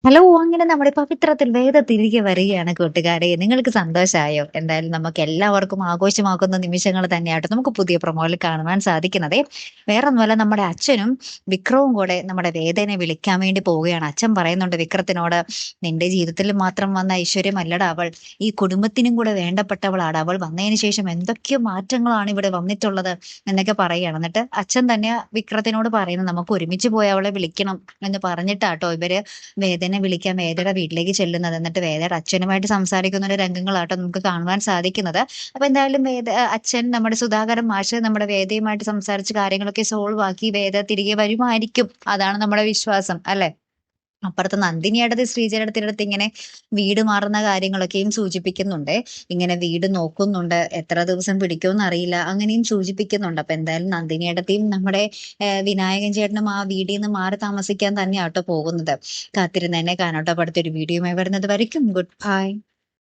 Hello! അങ്ങനെ നമ്മുടെ പവിത്രത്തിൽ വേദ തിരികെ വരികയാണ് കൂട്ടുകാരെ. നിങ്ങൾക്ക് സന്തോഷായോ? എന്തായാലും നമുക്ക് എല്ലാവർക്കും ആഘോഷമാക്കുന്ന നിമിഷങ്ങൾ തന്നെയാട്ടോ നമുക്ക് പുതിയ പ്രൊമോയിൽ കാണുവാൻ സാധിക്കുന്നതേ. വേറൊന്നുമല്ല നമ്മുടെ അച്ഛനും വിക്രവും കൂടെ നമ്മുടെ വേദേനെ വിളിക്കാൻ വേണ്ടി പോവുകയാണ്. അച്ഛൻ പറയുന്നുണ്ട് വിക്രത്തിനോട്, "നിന്റെ ജീവിതത്തിൽ മാത്രം വന്ന ഐശ്വര്യമല്ലടാ അവൾ. ഈ കുടുംബത്തിനും കൂടെ വേണ്ടപ്പെട്ടവളാടാ. അവൾ വന്നതിന് ശേഷം എന്തൊക്കെയോ മാറ്റങ്ങളാണ് ഇവിടെ വന്നിട്ടുള്ളത്" എന്നൊക്കെ പറയുകയാണ്. എന്നിട്ട് അച്ഛൻ തന്നെ വിക്രത്തിനോട് പറയുന്നു, "നമുക്ക് ഒരുമിച്ച് പോയി അവളെ വിളിക്കണം" എന്ന് പറഞ്ഞിട്ടാട്ടോ ഇവര് വേദനെ വിളിക്കാൻ വേദയുടെ വീട്ടിലേക്ക് ചെല്ലുന്നത്. എന്നിട്ട് വേദയുടെ അച്ഛനുമായിട്ട് സംസാരിക്കുന്ന ഒരു രംഗങ്ങളാട്ടോ നമുക്ക് കാണുവാൻ സാധിക്കുന്നത്. അപ്പൊ എന്തായാലും അച്ഛൻ നമ്മുടെ സുധാകരൻ മാഷ് നമ്മുടെ വേദയുമായിട്ട് സംസാരിച്ച് കാര്യങ്ങളൊക്കെ സോൾവ് ആക്കി വേദ തിരികെ വരുമായിരിക്കും. അതാണ് നമ്മുടെ വിശ്വാസം അല്ലെ? അപ്പുറത്ത് നന്ദിനിയുടെ ശ്രീജയുടെ അടുത്ത് ഇങ്ങനെ വീട് മാറുന്ന കാര്യങ്ങളൊക്കെയും സൂചിപ്പിക്കുന്നുണ്ട്. ഇങ്ങനെ വീട് നോക്കുന്നുണ്ട്. എത്ര ദിവസം പിടിക്കുമെന്ന് അറിയില്ല. അങ്ങനെയും സൂചിപ്പിക്കുന്നുണ്ട്. അപ്പൊ എന്തായാലും നന്ദിനിയേടത്തിയും നമ്മുടെ വിനായകൻ ചേട്ടനും ആ വീടിൽ നിന്ന് മാറി താമസിക്കാൻ തന്നെയാട്ടോ പോകുന്നത്. കാത്തിരുന്ന് തന്നെ കാണാട്ടോ. അടുത്തൊരു വീഡിയോയുമായി വരുന്നത് വരയ്ക്കും ഗുഡ് ബൈ.